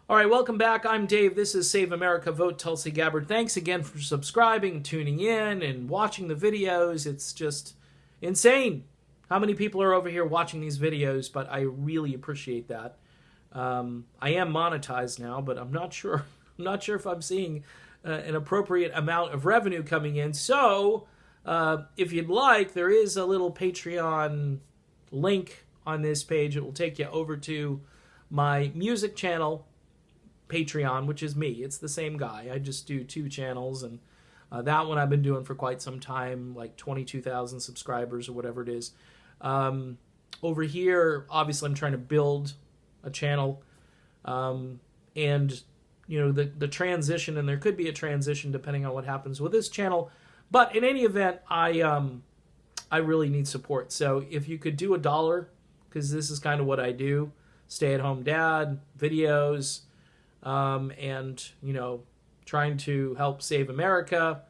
All right, welcome back. I'm Dave. This is Save America, Vote Tulsi Gabbard. Thanks again for subscribing, tuning in, and watching the videos. It's just insane how many people are over here watching these videos, but I really appreciate that. I am monetized now, but I'm not sure. I'm not sure if I'm seeing an appropriate amount of revenue coming in. So, if you'd like, there is a little Patreon link on this page. It will take you over to my music channel, Patreon, which is me. It's the same guy. I just do 2 channels, and that one I've been doing for quite some time, like 22,000 subscribers or whatever it is. Over here, obviously, I'm trying to build a channel, and you know the transition, and there could be a transition depending on what happens with this channel. But in any event, I really need support. So if you could do $1, because this is kind of what I do: stay-at-home dad videos. And, you know, trying to help save America,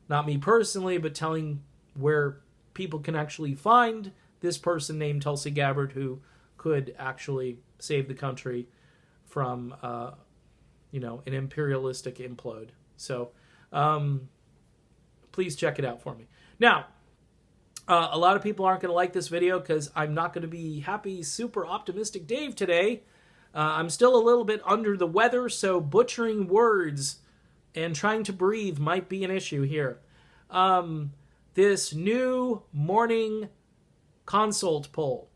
not me personally, but telling where people can actually find this person named Tulsi Gabbard who could actually save the country from, you know, an imperialistic implode. So, please check it out for me. Now, a lot of people aren't going to like this video because I'm not going to be happy, super optimistic Dave today. I'm still a little bit under the weather, so butchering words and trying to breathe might be an issue here. This new morning consult poll.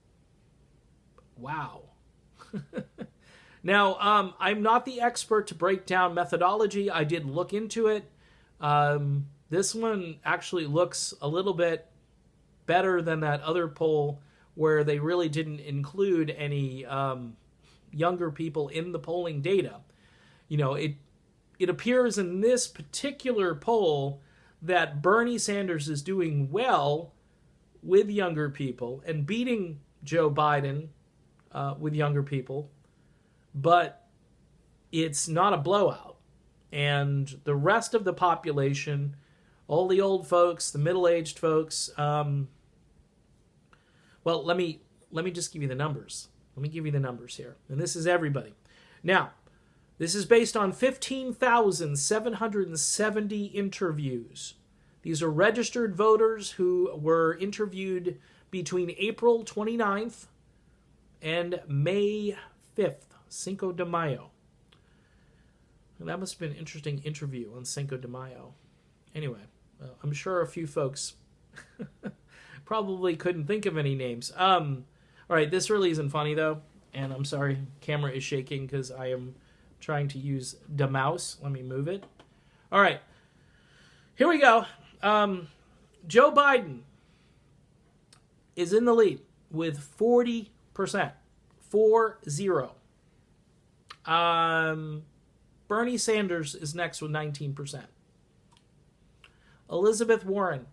Wow. Now, I'm not the expert to break down methodology. I did look into it. This one actually looks a little bit better than that other poll where they really didn't include any younger people in the polling data. You know, it appears in this particular poll that Bernie Sanders is doing well with younger people and beating Joe Biden with younger people, but it's not a blowout. And the rest of the population, all the old folks, the middle-aged folks, well, let me just give you the numbers. Let me give you the numbers here. And this is everybody. Now, this is based on 15,770 interviews. These are registered voters who were interviewed between April 29th and May 5th, Cinco de Mayo. And that must have been an interesting interview on Cinco de Mayo. Anyway, I'm sure a few folks probably couldn't think of any names. All right, this really isn't funny, though, and I'm sorry, camera is shaking because I am trying to use the mouse. Let me move it. All right, here we go. Joe Biden is in the lead with 40%. 4-0. Bernie Sanders is next with 19%. Elizabeth Warren,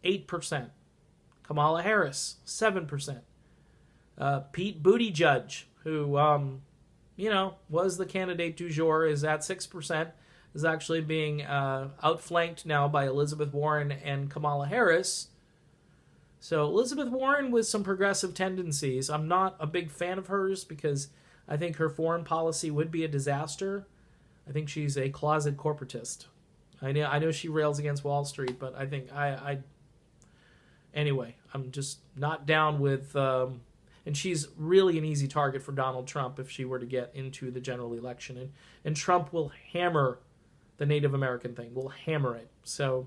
8%. Kamala Harris, 7%. Pete Buttigieg, who, you know, was the candidate du jour, is at 6%, is actually being outflanked now by Elizabeth Warren and Kamala Harris. So Elizabeth Warren with some progressive tendencies. I'm not a big fan of hers because I think her foreign policy would be a disaster. I think she's a closet corporatist. I know she rails against Wall Street, but I think anyway, I'm just not down with... and she's really an easy target for Donald Trump if she were to get into the general election. And Trump will hammer the Native American thing. Will hammer it. So,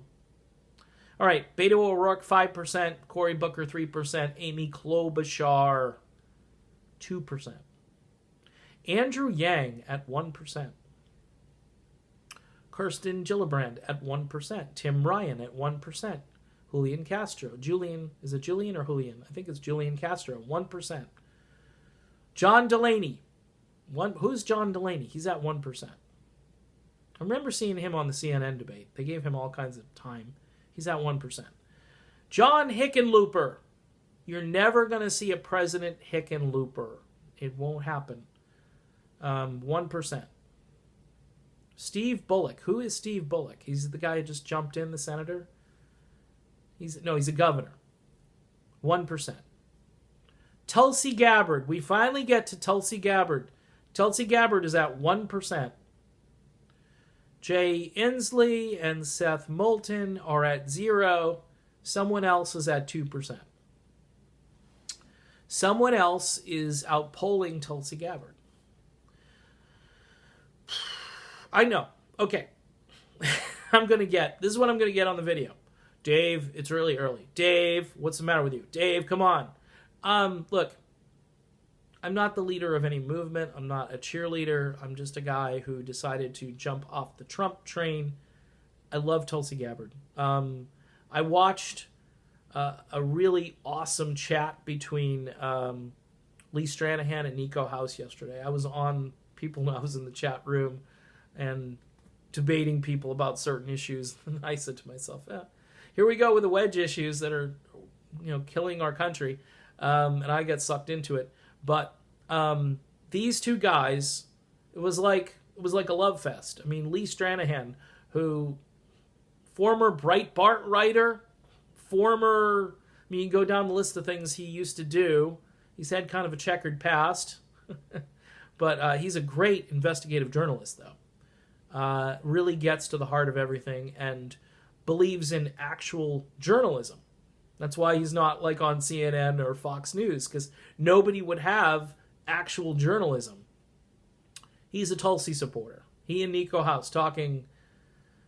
all right. Beto O'Rourke, 5%. Cory Booker, 3%. Amy Klobuchar, 2%. Andrew Yang at 1%. Kirsten Gillibrand at 1%. Tim Ryan at 1%. Julian Castro. Is it Julian or Julian? I think it's Julian Castro, 1%. John Delaney. Who's John Delaney? He's at 1%. I remember seeing him on the CNN debate. They gave him all kinds of time. He's at 1%. John Hickenlooper. You're never going to see a President Hickenlooper. It won't happen. 1%. Steve Bullock. Who is Steve Bullock? He's the guy who just jumped in, the senator? He's a governor. 1%. Tulsi Gabbard. We finally get to Tulsi Gabbard. Tulsi Gabbard is at 1%. Jay Inslee and Seth Moulton are at 0. Someone else is at 2%. Someone else is outpolling Tulsi Gabbard. I know. Okay. This is what I'm going to get on the video. Dave, it's really early. Dave, what's the matter with you? Dave, come on. Look, I'm not the leader of any movement. I'm not a cheerleader. I'm just a guy who decided to jump off the Trump train. I love Tulsi Gabbard. I watched a really awesome chat between Lee Stranahan and Nico House yesterday. I was in the chat room and debating people about certain issues. And I said to myself, here we go with the wedge issues that are, killing our country. And I get sucked into it. But these two guys, it was like a love fest. I mean, Lee Stranahan, who former Breitbart writer, you go down the list of things he used to do. He's had kind of a checkered past, but he's a great investigative journalist, though. Really gets to the heart of everything and believes in actual journalism. That's why he's not like on CNN or Fox News, because nobody would have actual journalism. He's a Tulsi supporter. He and Nico House talking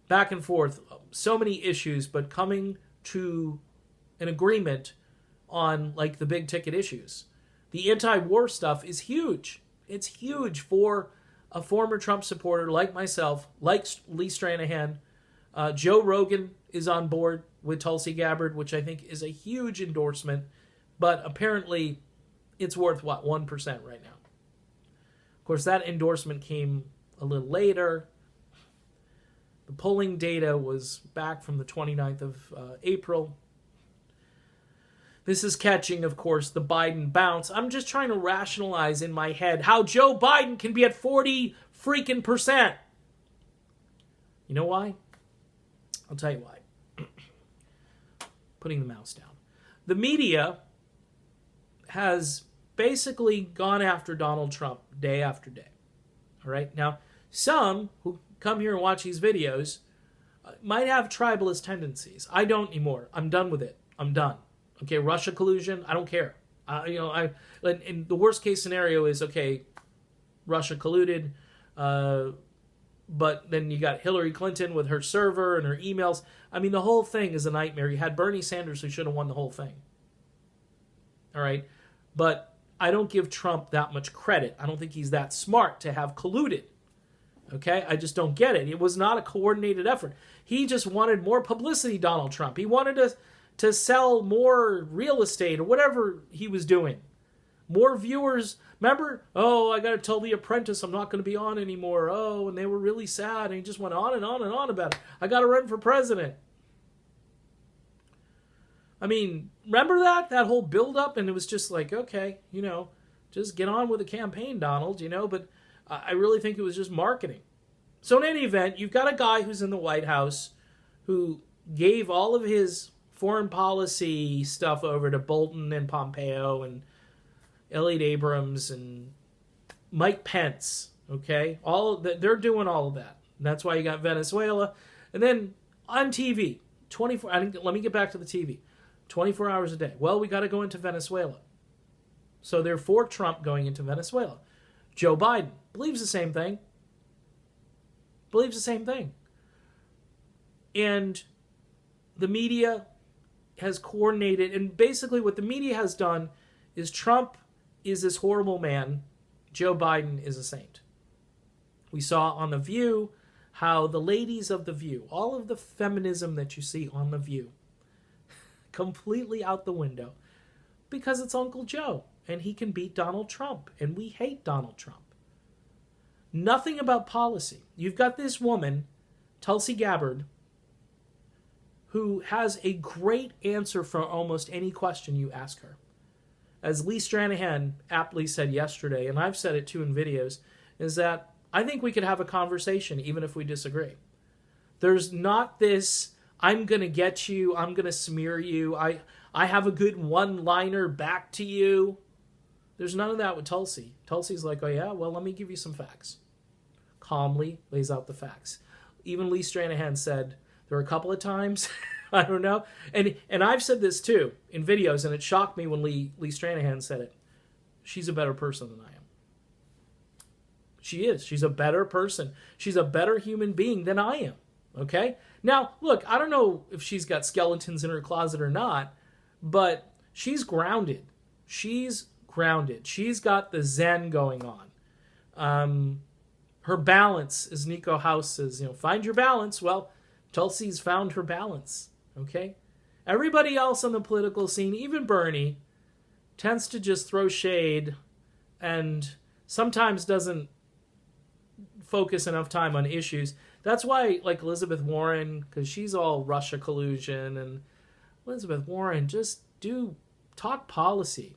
back and forth, so many issues, but coming to an agreement on like the big ticket issues. The anti-war stuff is huge. It's huge for a former Trump supporter like myself, like Lee Stranahan. Joe Rogan is on board with Tulsi Gabbard, which I think is a huge endorsement, but apparently it's worth, 1% right now. Of course, that endorsement came a little later. The polling data was back from the 29th of April. This is catching, of course, the Biden bounce. I'm just trying to rationalize in my head how Joe Biden can be at 40%. You know why? I'll tell you why. Putting the mouse down. The media has basically gone after Donald Trump day after day. All right? Now, some who come here and watch these videos might have tribalist tendencies. I don't anymore. I'm done with it. I'm done. Okay, Russia collusion, I don't care. And the worst case scenario is, okay, Russia colluded, but then you got Hillary Clinton with her server and her emails. I mean, the whole thing is a nightmare. You had Bernie Sanders who should have won the whole thing. All right? But I don't give Trump that much credit. I don't think he's that smart to have colluded. Okay? I just don't get it. It was not a coordinated effort. He just wanted more publicity, Donald Trump. He wanted to sell more real estate or whatever he was doing. More viewers. Remember, I got to tell The Apprentice I'm not going to be on anymore. And they were really sad. And he just went on and on and on about it. I got to run for president. I mean, remember that whole build-up? And it was just like, okay, just get on with the campaign, Donald, But I really think it was just marketing. So in any event, you've got a guy who's in the White House who gave all of his foreign policy stuff over to Bolton and Pompeo and Elliot Abrams and Mike Pence, okay? They're doing all of that. And that's why you got Venezuela. And then on TV, let me get back to the TV. 24 hours a day. Well, we got to go into Venezuela. So they're for Trump going into Venezuela. Joe Biden believes the same thing. And the media has coordinated, and basically what the media has done is Trump is this horrible man, Joe Biden is a saint. We saw on The View how the ladies of The View, all of the feminism that you see on The View, completely out the window because it's Uncle Joe and he can beat Donald Trump, and we hate Donald Trump. Nothing about policy. You've got this woman, Tulsi Gabbard, who has a great answer for almost any question you ask her. As Lee Stranahan aptly said yesterday, and I've said it too in videos, is that I think we could have a conversation even if we disagree. There's not this, I'm going to get you, I'm going to smear you, I have a good one-liner back to you. There's none of that with Tulsi. Tulsi's like, oh yeah, well, let me give you some facts. Calmly lays out the facts. Even Lee Stranahan said there were a couple of times, I don't know, and I've said this too in videos, and it shocked me when Lee Stranahan said it. She's a better person than I am. She is. She's a better person. She's a better human being than I am. Okay? Now, look, I don't know if she's got skeletons in her closet or not, but she's grounded. She's grounded. She's got the Zen going on. Her balance, as Nico House says, find your balance. Well, Tulsi's found her balance. Okay? Everybody else on the political scene, even Bernie, tends to just throw shade and sometimes doesn't focus enough time on issues. That's why, like Elizabeth Warren, because she's all Russia collusion, and Elizabeth Warren, just talk policy.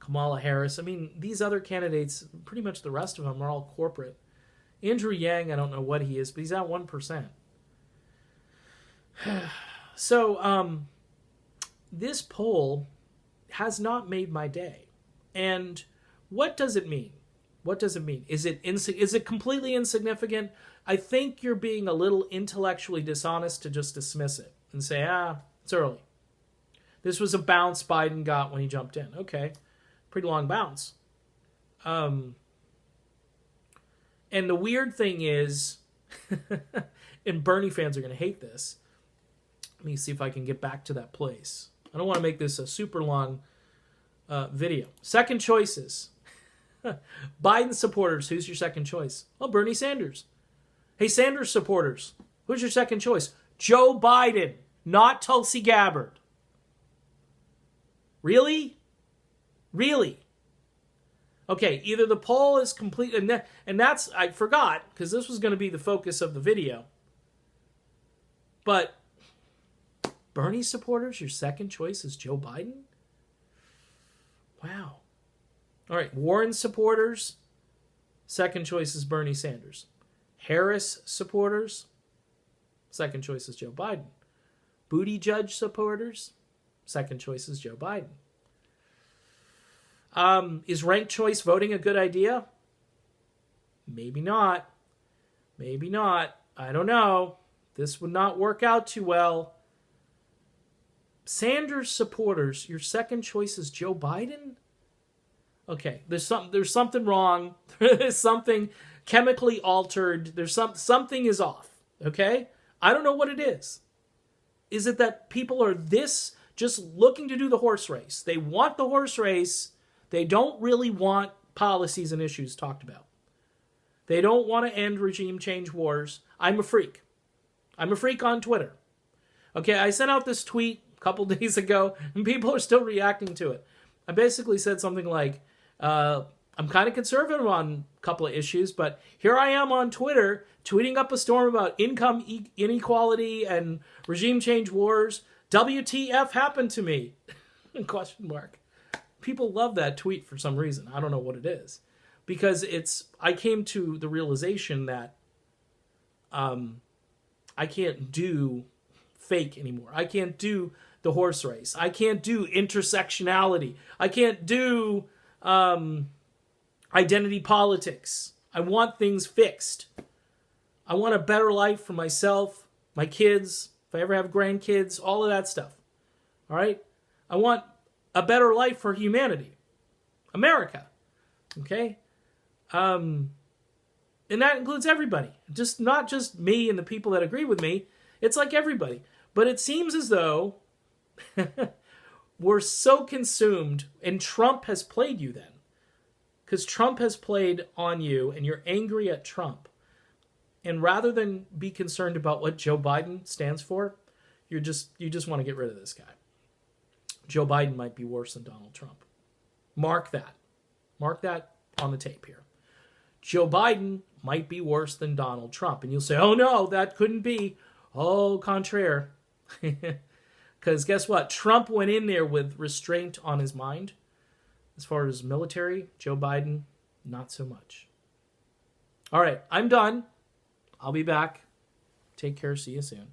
Kamala Harris. I mean, these other candidates, pretty much the rest of them are all corporate. Andrew Yang, I don't know what he is, but he's at 1%. So, this poll has not made my day. And what does it mean? What does it mean? Is it completely insignificant? I think you're being a little intellectually dishonest to just dismiss it and say, it's early. This was a bounce Biden got when he jumped in. Okay, pretty long bounce. And the weird thing is, and Bernie fans are going to hate this. Let me see if I can get back to that place. I don't want to make this a super long video. Second choices. Biden supporters, who's your second choice? Well, Bernie Sanders. Hey, Sanders supporters, who's your second choice? Joe Biden, not Tulsi Gabbard. Really? Really? Okay, either the poll is complete, and that's, I forgot, because this was going to be the focus of the video. But Bernie supporters, your second choice is Joe Biden? Wow. All right, Warren supporters, second choice is Bernie Sanders. Harris supporters, second choice is Joe Biden. Buttigieg supporters, second choice is Joe Biden. Is ranked choice voting a good idea? Maybe not. Maybe not. I don't know. This would not work out too well. Sanders supporters, your second choice is Joe Biden? Okay, there's something wrong. There's something chemically altered. Something is off. Okay? I don't know what it is. Is it that people are just looking to do the horse race? They want the horse race. They don't really want policies and issues talked about. They don't want to end regime change wars. I'm a freak. I'm a freak on Twitter. Okay, I sent out this tweet a couple days ago, and people are still reacting to it. I basically said something like, I'm kind of conservative on a couple of issues, but here I am on Twitter tweeting up a storm about income inequality and regime change wars. WTF happened to me? Question mark. People love that tweet for some reason. I don't know what it is. Because I came to the realization that I can't do fake anymore. I can't do the horse race. I can't do intersectionality. I can't do identity politics. I want things fixed. I want a better life for myself, my kids, if I ever have grandkids, all of that stuff. All right? I want a better life for humanity. America. Okay? And that includes everybody. Not just me and the people that agree with me. It's like everybody. But it seems as though we're so consumed, and Trump has played you then. Because Trump has played on you, and you're angry at Trump. And rather than be concerned about what Joe Biden stands for, you just want to get rid of this guy. Joe Biden might be worse than Donald Trump. Mark that. Mark that on the tape here. Joe Biden might be worse than Donald Trump. And you'll say, oh no, that couldn't be. Au contraire. Because guess what? Trump went in there with restraint on his mind. As far as military, Joe Biden, not so much. All right, I'm done. I'll be back. Take care. See you soon.